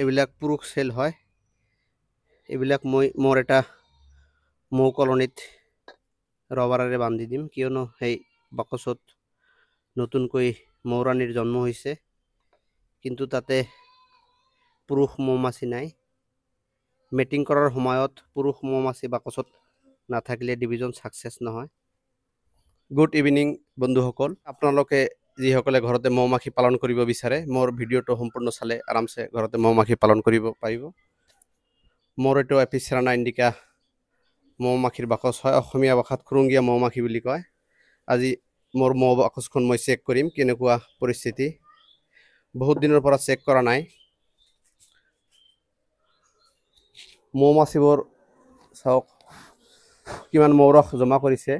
এইবিলাক পুৰুষ চেল হয়। এইবিলাক মই মোৰ এটা মৌ কলনীত ৰবাৰেৰে বান্ধি দিম, কিয়নো সেই বাকচত নতুনকৈ মৌৰাণীৰ জন্ম হৈছে, কিন্তু তাতে পুৰুষ মৌমাছি নাই। মেটিং কৰাৰ সময়ত পুৰুষ মৌমাছি বাকচত নাথাকিলে ডিভিজন ছাকচেছ নহয়। গুড ইভিনিং বন্ধুসকল, আপোনালোকে যিসকলে ঘৰতে মৌমাখি পালন কৰিব বিচাৰে, মোৰ ভিডিঅ'টো সম্পূৰ্ণ চালে আৰামছে ঘৰতে মৌমাখি পালন কৰিব পাৰিব। মোৰ এইটো এপিচ চেৰানা ইণ্ডিকা মৌমাখিৰ বাকচ হয়। অসমীয়া ভাষাত খুৰুংগীয়া মৌমাখি বুলি কয়। আজি মোৰ মৌ বাকচখন মই চেক কৰিম কেনেকুৱা পৰিস্থিতি। বহুত দিনৰ পৰা চেক কৰা নাই। মৌমাছিবোৰ চাওক কিমান মৌৰস জমা কৰিছে।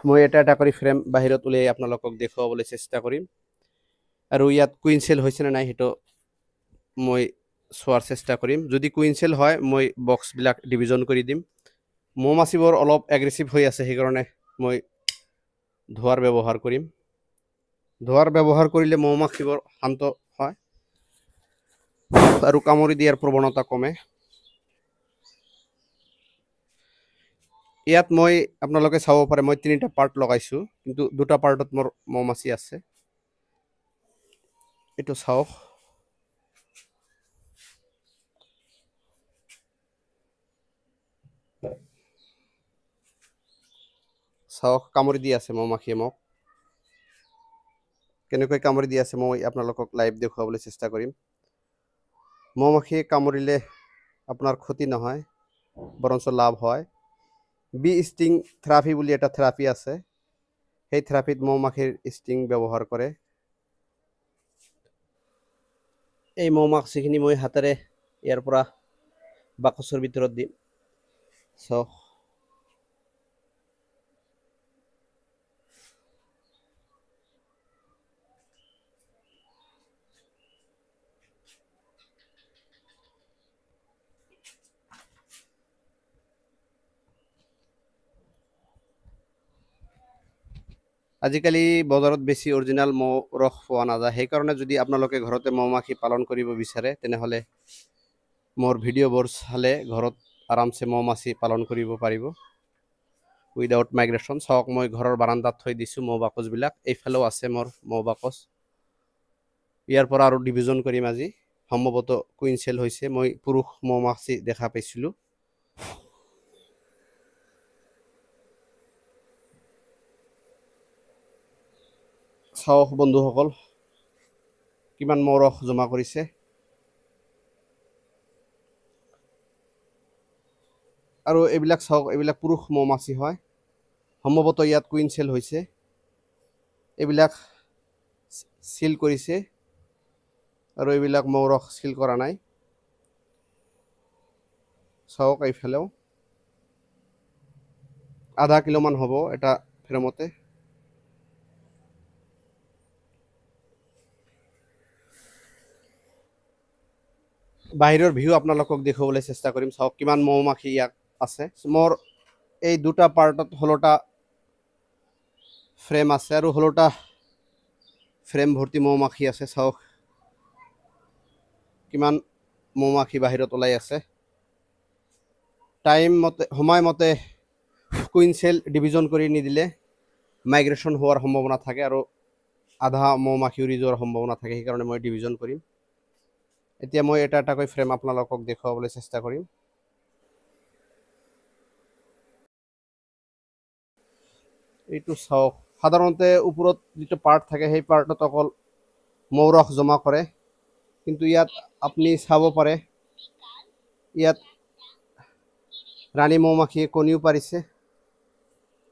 মই এটা এটা কৰি ফ্ৰেম বাহিৰত উলিয়াই আপোনালোকক দেখুৱাবলৈ চেষ্টা কৰিম, আৰু ইয়াত কুইনচেল হৈছেনে নাই সেইটো মই চোৱাৰ চেষ্টা কৰিম। যদি কুইনচেল হয় মই বক্সবিলাক ডিভিজন কৰি দিম। মৌমাছিবোৰ অলপ এগ্ৰেছিভ হৈ আছে, সেইকাৰণে মই ধোঁৱাৰ ব্যৱহাৰ কৰিম। ধোঁৱাৰ ব্যৱহাৰ কৰিলে মৌমাখিবোৰ শান্ত হয় আৰু কামুৰি দিয়াৰ প্ৰৱণতা কমে। ইয়াত মই আপোনালোকে চাব পাৰে মই 3টা পাৰ্ট লগাইছোঁ, কিন্তু 2টা পাৰ্টত মোৰ মৌমাছি আছে। এইটো চাওক, চাওক কামুৰি দি আছে মৌমাখিয়ে মোক। কেনেকৈ কামুৰি দি আছে মই আপোনালোকক লাইভ দেখুৱাবলৈ চেষ্টা কৰিম। মৌমাখিয়ে কামুৰিলে আপোনাৰ ক্ষতি নহয়, বৰঞ্চ লাভ হয়। বি ষ্টিং থেৰাপি বুলি এটা থেৰাপি আছে, সেই থেৰাপিত মৌমাখিৰ ষ্টিং ব্যৱহাৰ কৰে। এই মৌমাখিখিনি মই হাতেৰে ইয়াৰ পৰা বাকচৰ ভিতৰত দিম। চাওক আজিকালি বজাৰত বেছি অৰিজিনেল মৌ ৰস পোৱা নাযায়। সেইকাৰণে যদি আপোনালোকে ঘৰতে মৌমাখি পালন কৰিব বিচাৰে, তেনেহ'লে মোৰ ভিডিঅ'বোৰ চালে ঘৰত আৰামছে মৌমাছি পালন কৰিব পাৰিব উইদাউট মাইগ্ৰেশ্যন। চাওক মই ঘৰৰ বাৰান্দাত থৈ দিছোঁ মৌ বাকচবিলাক। এইফালেও আছে মোৰ মৌ বাকচ। ইয়াৰ পৰা আৰু ডিভিজন কৰিম আজি। সম্ভৱতঃ কুইনচেল হৈছে, মই পুৰুষ মৌমাছি দেখা পাইছিলোঁ। চাওক বন্ধুসকল কিমান মৌৰস জমা কৰিছে। আৰু এইবিলাক চাওক, এইবিলাক পুৰুষ মৌমাছি হয়। সম্ভৱতঃ ইয়াত কুইনচেল হৈছে। এইবিলাক চিল কৰিছে আৰু এইবিলাক মৌৰস চিল কৰা নাই। চাওক এইফালেও আধা কিলোমান হ'ব এটা ফ্ৰেমতে। বাহিৰৰ ভিউ আপোনালোকক দেখুৱাবলৈ চেষ্টা কৰিম। চাওক কিমান মৌমাখি ইয়াত আছে। মোৰ এই 2টা পাৰ্টত 16টা ফ্ৰেম আছে, আৰু 16টা ফ্ৰেম ভৰ্তি মৌমাখি আছে। চাওক কিমান মৌমাখি বাহিৰত ওলাই আছে। সময়মতে কুইনচেল ডিভিজন কৰি নিদিলে মাইগ্ৰেশ্যন হোৱাৰ সম্ভাৱনা থাকে, আৰু আধা মৌমাখি উৰি যোৱাৰ সম্ভাৱনা থাকে। সেইকাৰণে মই ডিভিজন কৰিম। এতিয়া মই এটা এটাকৈ ফ্ৰেম আপোনালোকক দেখুৱাবলৈ চেষ্টা কৰিম। এইটো চাওক, সাধাৰণতে ওপৰত যিটো পাৰ্ট থাকে সেই পাৰ্টত অকল মৌৰস জমা কৰে, কিন্তু ইয়াত আপুনি চাব পাৰে ইয়াত ৰাণী মৌমাখিয়ে কণীও পাৰিছে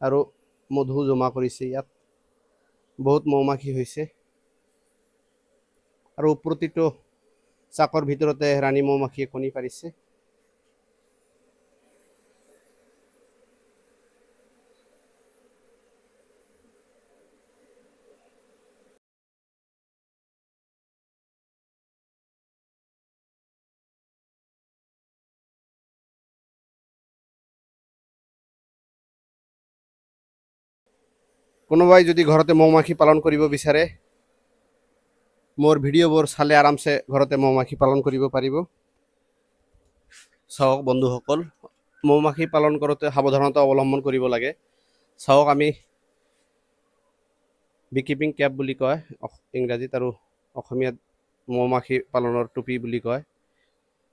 আৰু মধু জমা কৰিছে। ইয়াত বহুত মৌমাখি হৈছে, আৰু প্ৰতিটো চাকৰ ভিতৰতে ৰাণী মৌমাখিয়ে কণী পাৰিছে। কোনোবাই যদি ঘৰতে মৌমাখি পালন কৰিব বিচাৰে, মোৰ ভিডিঅ'বোৰ চালে আৰামছে ঘৰতে মৌমাখি পালন কৰিব পাৰিব। চাওক বন্ধুসকল, মৌমাখি পালন কৰোঁতে সাৱধানতা অৱলম্বন কৰিব লাগে। চাওক, আমি বিকিপিং কেপ বুলি কয় ইংৰাজীত, আৰু অসমীয়াত মৌমাখি পালনৰ টুপি বুলি কয়,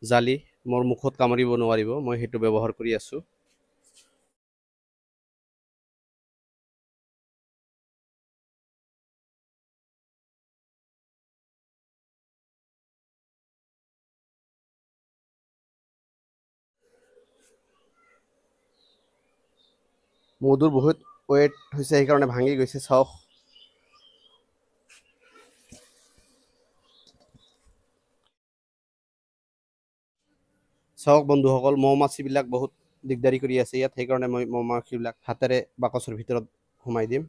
জালি। মোৰ মুখত কামুৰিব নোৱাৰিব, মই সেইটো ব্যৱহাৰ কৰি আছোঁ। মধুৰ বহুত ৱেট হৈছে, সেইকাৰণে ভাঙি গৈছে। চাওক, চাওক বন্ধুসকল, মৌমাছিবিলাক বহুত দিগদাৰি কৰি আছে ইয়াত, সেইকাৰণে মই মৌমাখিবিলাক হাতেৰে বাকচৰ ভিতৰত সোমাই দিম।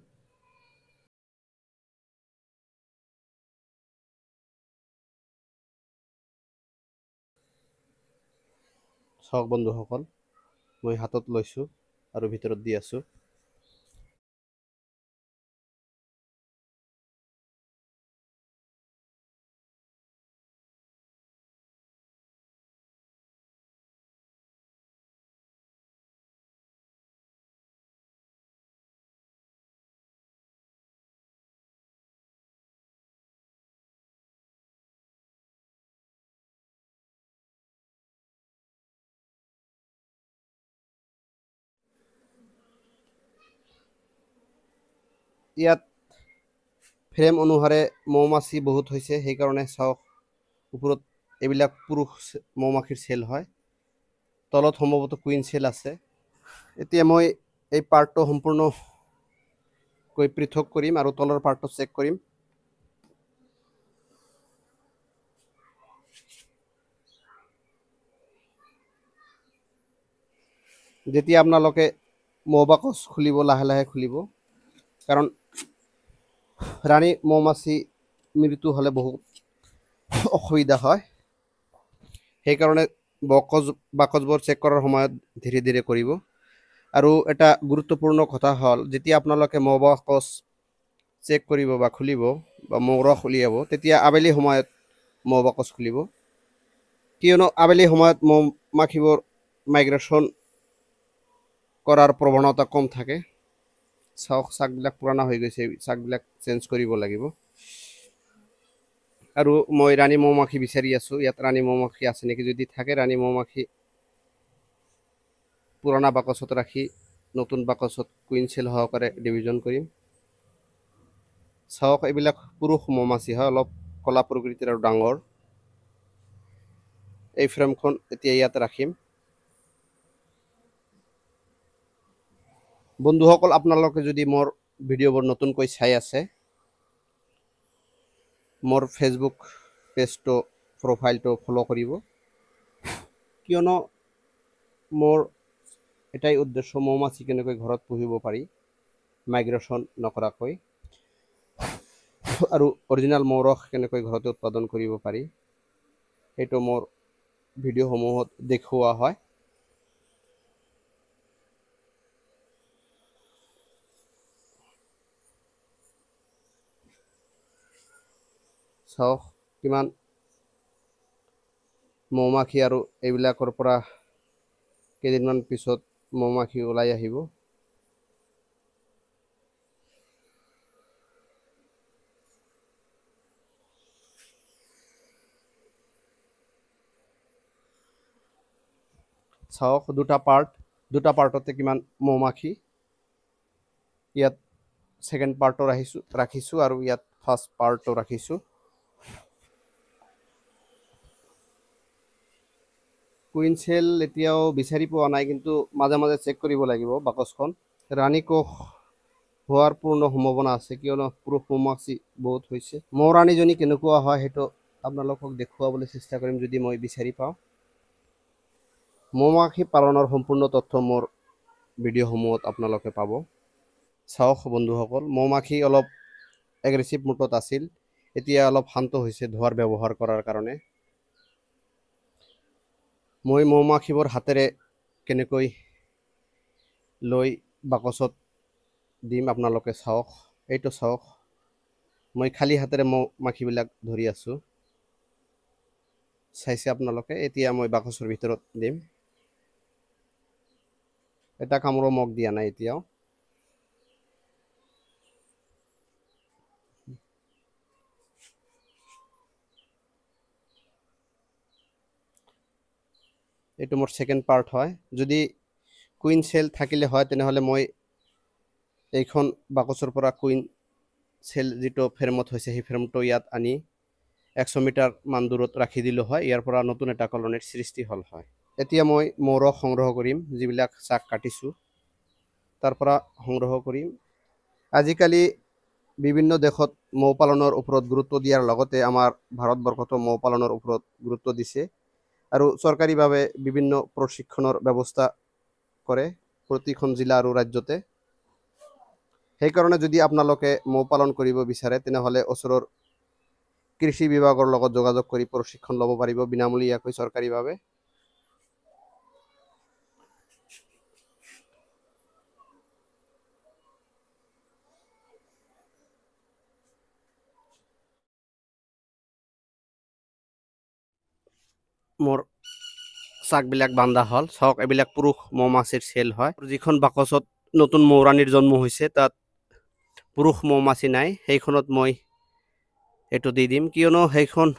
চাওক বন্ধুসকল, মই হাতত লৈছোঁ আৰু ভিতৰত দি আছোঁ। ইয়াত ফ্ৰেম অনুসাৰে মৌমাছি বহুত হৈছে, সেইকাৰণে চাওক, ওপৰত এইবিলাক পুৰুষ মৌমাখিৰ চেল হয়, তলত সম্ভৱতঃ কুইন চেল আছে। এতিয়া মই এই পাৰ্টটো সম্পূৰ্ণকৈ পৃথক কৰিম আৰু তলৰ পাৰ্টটো চেক কৰিম। যেতিয়া আপোনালোকে মৌ বাকচ খুলিব, লাহে লাহে খুলিব, কাৰণ ৰাণী মৌমাছি মৃত্যু হ'লে বহুত অসুবিধা হয়। সেইকাৰণে বাকচবোৰ চেক কৰাৰ সময়ত ধীৰে ধীৰে কৰিব। আৰু এটা গুৰুত্বপূৰ্ণ কথা হ'ল, যেতিয়া আপোনালোকে মৌ বাকচ চেক কৰিব বা খুলিব বা মৌ ৰস উলিয়াব, তেতিয়া আবেলি সময়ত মৌ বাকচ খুলিব, কিয়নো আবেলি সময়ত মৌমাখিবোৰ মাইগ্ৰেশ্যন কৰাৰ প্ৰৱণতা কম থাকে। চাওক, চাকবিলাক পুৰণা হৈ গৈছে, চাকবিলাক চেঞ্জ কৰিব লাগিব। আৰু মই ৰাণী মৌমাখি বিচাৰি আছোঁ, ইয়াত ৰাণী মৌমাখি আছে নেকি। যদি থাকে ৰাণী মৌমাখি, পুৰণা বাকচত ৰাখি নতুন বাকচত কুইন চেল সহকাৰে ডিভিজন কৰিম। চাওক, এইবিলাক পুৰুষ মৌমাছি হয়, অলপ কলা প্ৰকৃতিৰ আৰু ডাঙৰ। এই ফ্ৰেমখন এতিয়া ইয়াত ৰাখিম। বন্ধুসকল, আপোনালোকে যদি মোৰ ভিডিঅ'বোৰ নতুনকৈ চাই আছে, মোৰ ফেচবুক পেজটো, প্ৰফাইলটো ফ'ল' কৰিব, কিয়নো মোৰ এটাই উদ্দেশ্য, মৌমাছি কেনেকৈ ঘৰত পুহিব পাৰি মাইগ্ৰেশ্যন নকৰাকৈ, আৰু অৰিজিনেল মৌ ৰস কেনেকৈ ঘৰতে উৎপাদন কৰিব পাৰি, সেইটো মোৰ ভিডিঅ'সমূহত দেখুওৱা হয়। চাওক, কিমান মৌমাখি, আৰু এইবিলাকৰ পৰা কেইদিনমান পিছত মৌমাখি ওলাই আহিব। চাওক, দুটা পাৰ্টতে কিমান মৌমাখি। ইয়াত ছেকেণ্ড পাৰ্টটো ৰাখিছোঁ আৰু ইয়াত ফাৰ্ষ্ট পাৰ্টটো ৰাখিছোঁ। কুইন চেল এতিয়াও বিচাৰি পোৱা নাই, কিন্তু মাজে মাজে চেক কৰিব লাগিব বাকচখন। ৰাণী কোষ হোৱাৰ পূৰ্ণ সম্ভাৱনা আছে, কিয়নো পুৰুষ মৌমাছি বহুত হৈছে। মৌ ৰাণীজনী কেনেকুৱা হয় সেইটো আপোনালোকক দেখুৱাবলৈ চেষ্টা কৰিম, যদি মই বিচাৰি পাওঁ। মৌমাখি পালনৰ সম্পূৰ্ণ তথ্য মোৰ ভিডিঅ'সমূহত আপোনালোকে পাব। চাওক বন্ধুসকল, মৌমাখি অলপ এগ্ৰেছিভ মুডত আছিল, এতিয়া অলপ শান্ত হৈছে ধোঁৱাৰ ব্যৱহাৰ কৰাৰ কাৰণে। মই মৌমাখিবোৰ হাতেৰে কেনেকৈ লৈ বাকচত দিম আপোনালোকে চাওক। এইটো চাওক, মই খালী হাতেৰে মৌ মাখিবিলাক ধৰি আছোঁ, চাইছে আপোনালোকে। এতিয়া মই বাকচৰ ভিতৰত দিম। এটা কামোৰো মগ দিয়া নাই এতিয়াও। এইটো মোৰ ছেকেণ্ড পাৰ্ট হয়। যদি কুইন চেল থাকিলে হয় তেনেহ'লে মই এইখন বাকচৰ পৰা কুইন চেল যিটো ফ্ৰেমত হৈছে সেই ফ্ৰেমটো ইয়াত আনি 100 মিটাৰ মান দূৰত ৰাখি দিলোঁ হয়, ইয়াৰ পৰা নতুন এটা কলনীৰ সৃষ্টি হ'ল হয়। এতিয়া মই মৌৰস সংগ্ৰহ কৰিম, যিবিলাক চাক কাটিছোঁ তাৰ পৰা সংগ্ৰহ কৰিম। আজিকালি বিভিন্ন দেশত মৌ পালনৰ ওপৰত গুৰুত্ব দিয়াৰ লগতে আমাৰ ভাৰতবৰ্ষতো মৌ পালনৰ ওপৰত গুৰুত্ব দিছে আৰু চৰকাৰীভাৱে বিভিন্ন প্ৰশিক্ষণৰ ব্যৱস্থা কৰে প্ৰতিখন জিলা আৰু ৰাজ্যতে। সেইকাৰণে যদি আপোনালোকে মৌ পালন কৰিব বিচাৰে তেনেহ'লে ওচৰৰ কৃষি বিভাগৰ লগত যোগাযোগ কৰি প্ৰশিক্ষণ ল'ব পাৰিব বিনামূলীয়াকৈ চৰকাৰীভাৱে। মোৰ চাকবিলাক বান্ধা হ'ল, চাওক এইবিলাক পুৰুষ মৌ মাছিৰ চেল হয়। যিখন বাকচত নতুন মৌৰাণীৰ জন্ম হৈছে তাত পুৰুষ মৌ মাছি নাই, সেইখনত মই এইটো দি দিম, কিয়নো সেইখন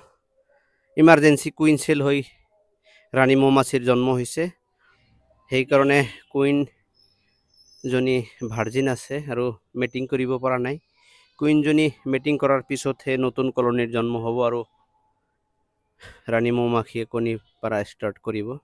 ইমাৰ্জেঞ্চি কুইন চেল হৈ ৰাণী মৌ মাছিৰ জন্ম হৈছে। সেইকাৰণে কুইনজনী ভাৰ্জিন আছে আৰু মেটিং কৰিব পৰা নাই। কুইনজনী মেটিং কৰাৰ পিছতহে নতুন কলনীৰ জন্ম হ'ব আৰু ৰাণী মৌ মাখিয়ে কণী পাৰা ষ্টাৰ্ট কৰিব।